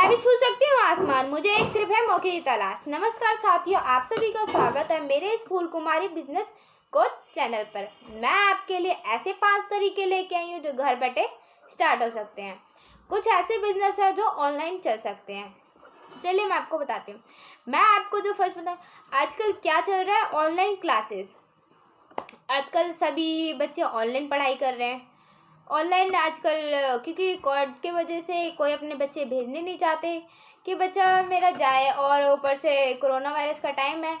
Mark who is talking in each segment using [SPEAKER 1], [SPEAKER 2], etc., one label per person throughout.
[SPEAKER 1] मैं भी छू सकती हूँ आसमान, मुझे एक सिर्फ है मौके की तलाश। नमस्कार साथियों, आप सभी का स्वागत है मेरे स्कूल कुमारी बिजनेस कोच चैनल पर। मैं आपके लिए ऐसे 5 तरीके लेके आई हूँ जो घर बैठे स्टार्ट हो सकते हैं। कुछ ऐसे बिजनेस है जो ऑनलाइन चल सकते हैं। चलिए मैं आपको बताती हूँ। मैं आपको जो फर्स्ट बताऊँ, आजकल क्या चल रहा है, ऑनलाइन क्लासेस। आजकल सभी बच्चे ऑनलाइन पढ़ाई कर रहे हैं। ऑनलाइन आजकल क्योंकि कोविड के वजह से कोई अपने बच्चे भेजने नहीं चाहते कि बच्चा मेरा जाए, और ऊपर से कोरोना वायरस का टाइम है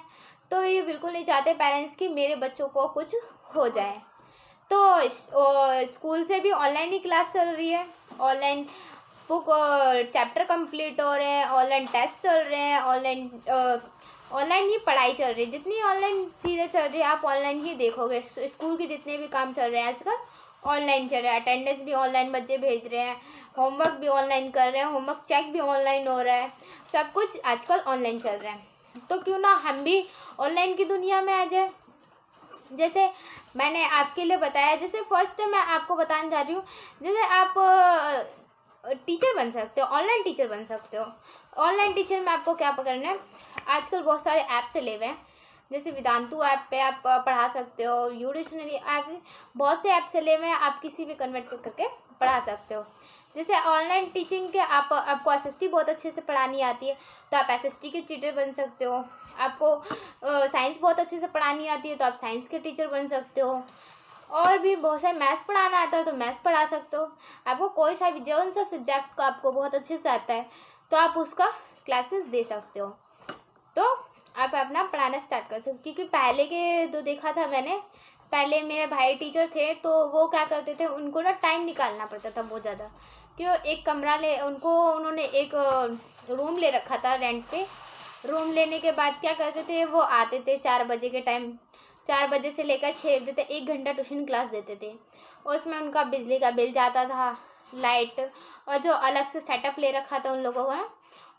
[SPEAKER 1] तो ये बिल्कुल नहीं चाहते पेरेंट्स कि मेरे बच्चों को कुछ हो जाए। तो स्कूल से भी ऑनलाइन ही क्लास चल रही है, ऑनलाइन बुक चैप्टर कंप्लीट हो रहे हैं, ऑनलाइन टेस्ट चल रहे हैं, ऑनलाइन ही पढ़ाई चल रही है। जितनी ऑनलाइन चीज़ें चल रही है आप ऑनलाइन ही देखोगे। स्कूल के जितने भी काम चल रहे हैं आजकल ऑनलाइन चल रहा है। अटेंडेंस भी ऑनलाइन बच्चे भेज रहे हैं, होमवर्क भी ऑनलाइन कर रहे हैं, होमवर्क चेक भी ऑनलाइन हो रहा है, सब कुछ आजकल ऑनलाइन चल रहा है। तो क्यों ना हम भी ऑनलाइन की दुनिया में आ जाए। जैसे मैंने आपके लिए बताया, जैसे फर्स्ट मैं आपको बताने जा रही हूँ, जैसे आप टीचर बन सकते हो, ऑनलाइन टीचर बन सकते हो। ऑनलाइन टीचर में आपको क्या करना है, आजकल बहुत सारे ऐप चले हुए हैं। जैसे वेदांतु ऐप पे आप पढ़ा सकते हो, यूडिशनरी ऐप, बहुत से ऐप चले हुए हैं, आप किसी भी कन्वर्ट करके पढ़ा सकते हो। जैसे ऑनलाइन टीचिंग के आपको एसएसटी बहुत अच्छे से पढ़ानी आती है तो आप एसएसटी के टीचर बन सकते हो। आपको साइंस बहुत अच्छे से पढ़ानी आती है तो आप साइंस के टीचर बन सकते हो। और भी बहुत सारे मैथ्स पढ़ाना आता है तो मैथ्स पढ़ा सकते हो। आपको कोई सा भी जौन सा सब्जेक्ट को आपको बहुत अच्छे से आता है तो आप उसका क्लासेस दे सकते हो। तो आप अपना पढ़ाना स्टार्ट कर सकते हो। क्योंकि पहले के तो देखा था मैंने, पहले मेरे भाई टीचर थे तो वो क्या करते थे, उनको ना टाइम निकालना पड़ता था बहुत ज़्यादा। क्यों, एक कमरा उन्होंने एक रूम ले रखा था रेंट पे। रूम लेने के बाद क्या करते थे, वो आते थे 4 बजे के टाइम, 4 बजे से लेकर 6 बजे तक 1 घंटा ट्यूशन क्लास देते थे। उसमें उनका बिजली का बिल जाता था, लाइट, और जो अलग से सेटअप ले रखा था उन लोगों को ना,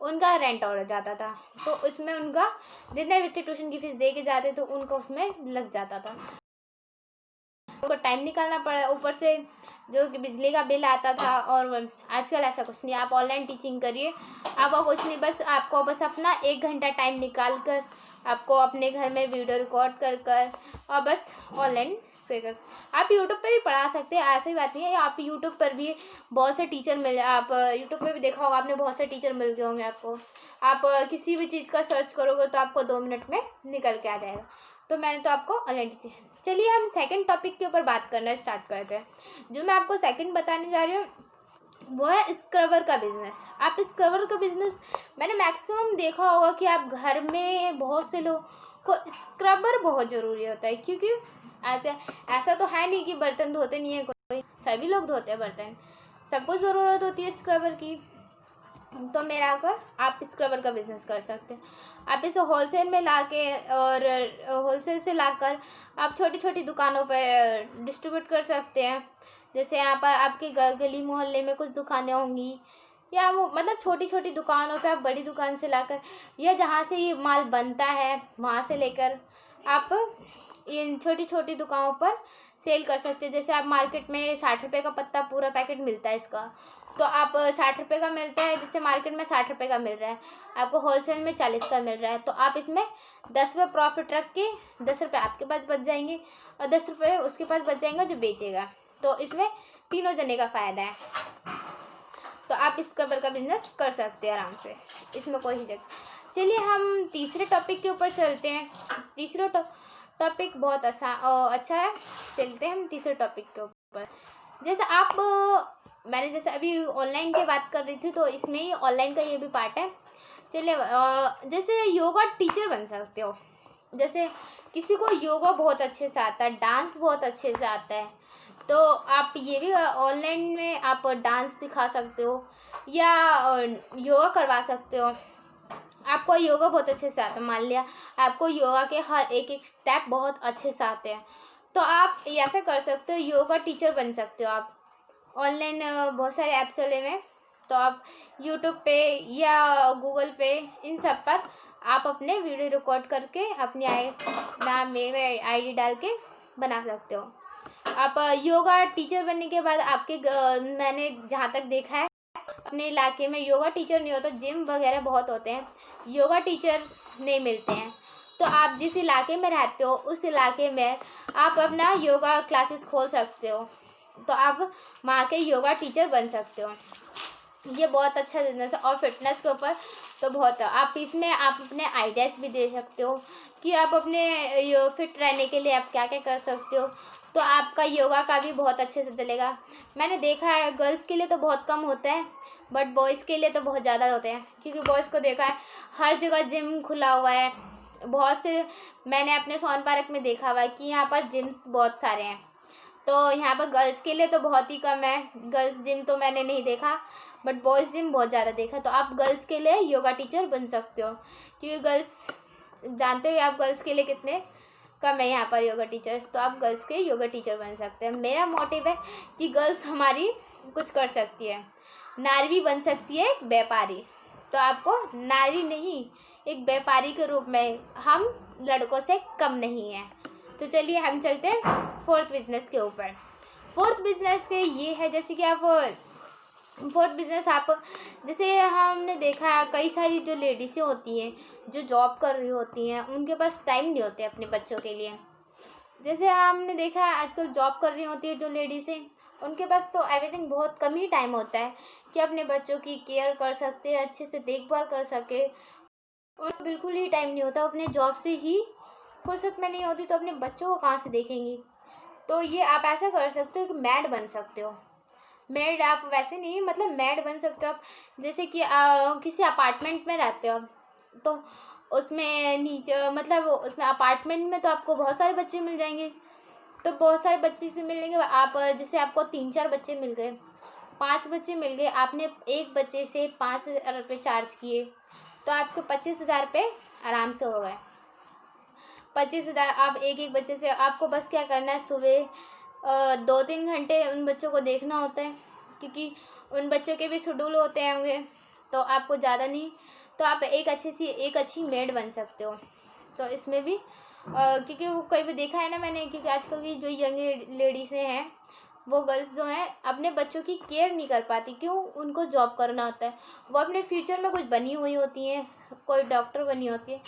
[SPEAKER 1] उनका रेंट और जाता था। तो उसमें उनका जितने बच्चे ट्यूशन की फीस दे के जाते तो उनको उसमें लग जाता था। उनको टाइम निकालना पड़ा, ऊपर से जो कि बिजली का बिल आता था। और आजकल ऐसा कुछ नहीं, आप ऑनलाइन टीचिंग करिए, आपको कुछ नहीं, बस आपको बस अपना 1 घंटा टाइम निकाल कर आपको अपने घर में वीडियो रिकॉर्ड कर और बस ऑनलाइन से कर। आप यूट्यूब पे भी पढ़ा सकते हैं, ऐसी बात नहीं है। आप यूट्यूब पर भी बहुत से टीचर मिल, आप यूट्यूब पे भी देखा होगा आपने, बहुत से टीचर मिल गए होंगे आपको। आप किसी भी चीज़ का सर्च करोगे तो आपको 2 मिनट में निकल के आ जाएगा। तो मैंने तो आपको ऑनलाइन टीचिंग। चलिए हम सेकंड टॉपिक के ऊपर बात करना स्टार्ट करते हैं। जो मैं आपको सेकंड बताने जा रही हूँ वो है स्क्रबर का बिज़नेस। आप स्क्रबर का बिज़नेस, मैंने मैक्सिमम देखा होगा कि आप घर में बहुत से लोग को स्क्रबर बहुत ज़रूरी होता है। क्योंकि ऐसा तो है नहीं कि बर्तन धोते नहीं है कोई, सभी लोग धोते हैं बर्तन, सबको ज़रूरत होती है स्क्रबर की। तो आप स्क्रबर का बिज़नेस कर सकते हैं। आप इसे होलसेल में ला के और होलसेल से लाकर आप छोटी छोटी दुकानों पर डिस्ट्रीब्यूट कर सकते हैं। जैसे यहाँ पर आपके गली मोहल्ले में कुछ दुकानें होंगी, या वो मतलब छोटी छोटी दुकानों पे आप बड़ी दुकान से लाकर, या जहाँ से ये माल बनता है वहाँ से लेकर आप इन छोटी छोटी दुकानों पर सेल कर सकते हैं। जैसे आप मार्केट में 60 रुपये का पत्ता पूरा पैकेट मिलता है इसका, तो आप 60 रुपये का मिलता है, जैसे मार्केट में 60 रुपये का मिल रहा है, आपको होलसेल में 40 का मिल रहा है। तो आप इसमें 10 रुपये प्रॉफिट रख के 10 रुपये आपके पास बच जाएंगे और 10 रुपये उसके पास बच जाएंगे जो बेचेगा। तो इसमें तीनों जने का फ़ायदा है। तो आप स्क्रबर का बिज़नेस कर सकते हैं आराम से, इसमें कोई हिचक। चलिए हम तीसरे टॉपिक के ऊपर चलते हैं। तीसरा टॉपिक बहुत अच्छा है। चलते हैं हम तीसरे टॉपिक के ऊपर। जैसे मैंने जैसे अभी ऑनलाइन की बात कर रही थी तो इसमें ही ऑनलाइन का ये भी पार्ट है। चलिए जैसे योगा टीचर बन सकते हो। जैसे किसी को योगा बहुत अच्छे से आता है, डांस बहुत अच्छे से आता है, तो आप ये भी ऑनलाइन में आप डांस सिखा सकते हो या योगा करवा सकते हो। आपको योगा बहुत अच्छे से आता है, मान लिया आपको योगा के हर एक स्टेप बहुत अच्छे से आते हैं, तो आप ऐसा कर सकते हो, योगा टीचर बन सकते हो। आप ऑनलाइन बहुत सारे ऐप चले हुए हैं, तो आप यूट्यूब पे या गूगल पे इन सब पर आप अपने वीडियो रिकॉर्ड करके अपनी नाम में आईडी डाल के बना सकते हो। आप योगा टीचर बनने के बाद मैंने जहाँ तक देखा है अपने इलाके में योगा टीचर नहीं होता, जिम वगैरह बहुत होते हैं, योगा टीचर नहीं मिलते हैं। तो आप जिस इलाके में रहते हो उस इलाके में आप अपना योगा क्लासेस खोल सकते हो, तो आप वहाँ के योगा टीचर बन सकते हो। ये बहुत अच्छा बिजनेस है। और फिटनेस के ऊपर तो बहुत है, आप इसमें आप अपने आइडियाज़ भी दे सकते हो कि आप अपने फिट रहने के लिए आप क्या क्या कर सकते हो। तो आपका योगा का भी बहुत अच्छे से चलेगा। मैंने देखा है गर्ल्स के लिए तो बहुत कम होता है, बट बॉयज़ के लिए तो बहुत ज़्यादा होते हैं, क्योंकि बॉयज़ को देखा है हर जगह जिम खुला हुआ है। बहुत से मैंने अपने सोन पार्क में देखा हुआ है कि यहाँ पर जिम्स बहुत सारे हैं। तो यहाँ पर गर्ल्स के लिए तो बहुत ही कम है, गर्ल्स जिम तो मैंने नहीं देखा, बट बॉयज़ जिम बहुत ज़्यादा देखा। तो आप गर्ल्स के लिए योगा टीचर बन सकते हो, क्योंकि गर्ल्स जानते हो आप गर्ल्स के लिए कितने कम है यहाँ पर योगा टीचर्स। तो आप गर्ल्स के योगा टीचर बन सकते हैं। मेरा मोटिव है कि गर्ल्स हमारी कुछ कर सकती है, नारी भी बन सकती है एक व्यापारी। तो आपको नारी नहीं, एक व्यापारी के रूप में हम लड़कों से कम नहीं हैं। तो चलिए हम चलते हैं फोर्थ बिजनेस के ऊपर। फोर्थ बिजनेस के ये है, जैसे कि आप फोर्थ बिजनेस आप जैसे हमने देखा है कई सारी जो लेडीज़ें होती हैं जो जॉब कर रही होती हैं, उनके पास टाइम नहीं होते अपने बच्चों के लिए। जैसे हमने देखा है आजकल जॉब कर रही होती है जो लेडीज़ें, उनके पास तो एवरीथिंग बहुत कम ही टाइम होता है कि अपने बच्चों की केयर कर सकते हैं, अच्छे से देखभाल कर सके। और बिल्कुल ही टाइम नहीं होता, अपने जॉब से ही फुर्सत में नहीं होती, तो अपने बच्चों को कहाँ से देखेंगी। तो ये आप ऐसा कर सकते हो कि मैड बन सकते हो। मेड आप वैसे नहीं, मतलब मैड बन सकते हो आप। जैसे कि किसी अपार्टमेंट में रहते हो तो उसमें नीचे मतलब उसमें अपार्टमेंट में तो आपको बहुत सारे बच्चे मिल जाएंगे। तो बहुत सारे बच्चे से मिलने के बाद आप जैसे आपको 3-4 बच्चे मिल गए, 5 बच्चे मिल गए, आपने एक बच्चे से 5,000 रुपये चार्ज किए, तो आपके 25,000 रुपये आराम से हो गए। 25,000 आप एक बच्चे से, आपको बस क्या करना है, सुबह 2-3 घंटे उन बच्चों को देखना होता है, क्योंकि उन बच्चों के भी शेड्यूल होते होंगे, तो आपको ज़्यादा नहीं, तो आप एक अच्छी मेड बन सकते हो। तो इसमें भी क्योंकि वो कई भी देखा है ना मैंने, क्योंकि आजकल की जो यंग लेडीज़ें हैं वो गर्ल्स जो हैं अपने बच्चों की केयर नहीं कर पाती, क्यों, उनको जॉब करना होता है। वो अपने फ्यूचर में कुछ बनी हुई होती हैं, कोई डॉक्टर बनी होती है,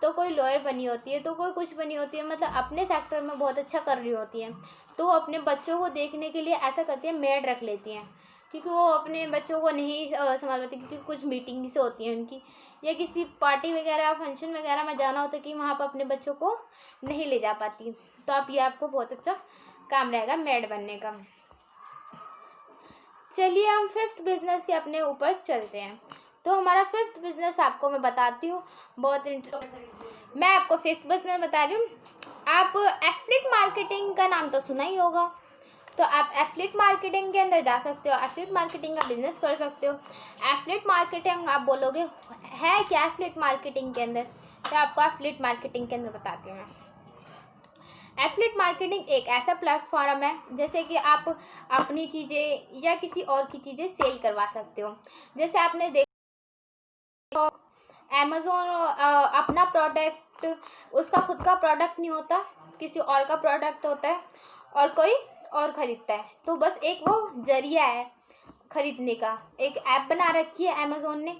[SPEAKER 1] तो कोई लॉयर बनी होती है, तो कोई कुछ बनी होती है, मतलब अपने सेक्टर में बहुत अच्छा कर रही होती हैं। तो वो अपने बच्चों को देखने के लिए ऐसा करती है, मेड रख लेती हैं, क्योंकि वो अपने बच्चों को नहीं संभाल पाती, क्योंकि कुछ मीटिंग से होती हैं उनकी, या किसी पार्टी वगैरह फंक्शन वगैरह में जाना होता है कि वहाँ पर अपने बच्चों को नहीं ले जा पाती। तो आप ये आपको बहुत अच्छा काम रहेगा मेड बनने का। चलिए हम फिफ्थ बिजनेस के अपने ऊपर चलते हैं। तो हमारा फिफ्थ बिजनेस आपको मैं बताती हूँ, बहुत मैं आपको फिफ्थ बिजनेस बता रही हूँ। आप एफिलिएट मार्केटिंग का नाम तो सुना ही होगा, तो आप एफिलिएट मार्केटिंग के अंदर जा सकते हो, एफिलिएट मार्केटिंग का बिजनेस कर सकते हो। एफिलिएट मार्केटिंग आप बोलोगे है क्या एफिलिएट मार्केटिंग के अंदर, तो आपको एफिलिएट मार्केटिंग के अंदर बताती हूँ मैं। एफिलिएट मार्केटिंग एक ऐसा प्लेटफॉर्म है जैसे कि आप अपनी चीज़ें या किसी और की चीज़ें सेल करवा सकते हो। जैसे आपने देखा अमेज़ॉन अपना प्रोडक्ट, उसका खुद का प्रोडक्ट नहीं होता, किसी और का प्रोडक्ट होता है और कोई और ख़रीदता है, तो बस एक वो जरिया है ख़रीदने का। एक ऐप बना रखी है अमेज़ॉन ने,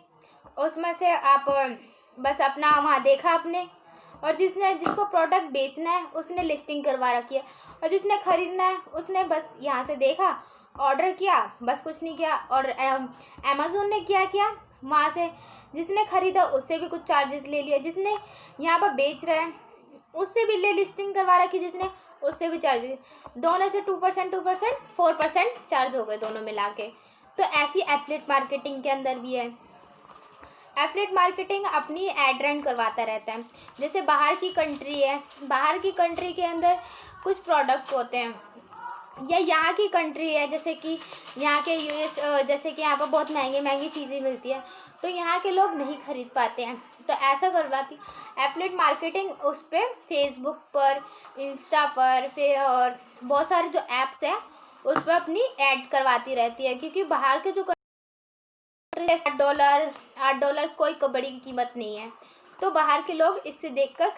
[SPEAKER 1] उसमें से आप बस अपना वहाँ देखा आपने, और जिसको प्रोडक्ट बेचना है उसने लिस्टिंग करवा रखी है, और जिसने ख़रीदना है उसने बस यहाँ से देखा, ऑर्डर किया, बस कुछ नहीं किया। और अमेज़ॉन ने क्या किया, वहाँ से जिसने ख़रीदा उससे भी कुछ चार्जेस ले लिया, जिसने यहाँ पर बेच रहा है उससे भी ले लिस्टिंग करवा रखी, जिसने उससे भी चार्जेस, दोनों से 2%, 4% चार्ज हो गए दोनों मिला के। तो ऐसी एफिलिएट मार्केटिंग के अंदर भी है। एफिलिएट मार्केटिंग अपनी एड रन करवाता रहता है। जैसे बाहर की कंट्री है, बाहर की कंट्री के अंदर कुछ प्रोडक्ट होते हैं, या यहाँ की कंट्री है जैसे कि यहाँ के यूएस, जैसे कि यहाँ पर बहुत महंगी चीज़ें मिलती है, तो यहाँ के लोग नहीं खरीद पाते हैं, तो ऐसा करवाती एफिलिएट मार्केटिंग। उस पर फेसबुक पर, इंस्टा पर, फिर और बहुत सारे जो ऐप्स हैं उस पर अपनी ऐड करवाती रहती है, क्योंकि बाहर के जो $8 कोई बड़ी कीमत नहीं है, तो बाहर के लोग इससे देखकर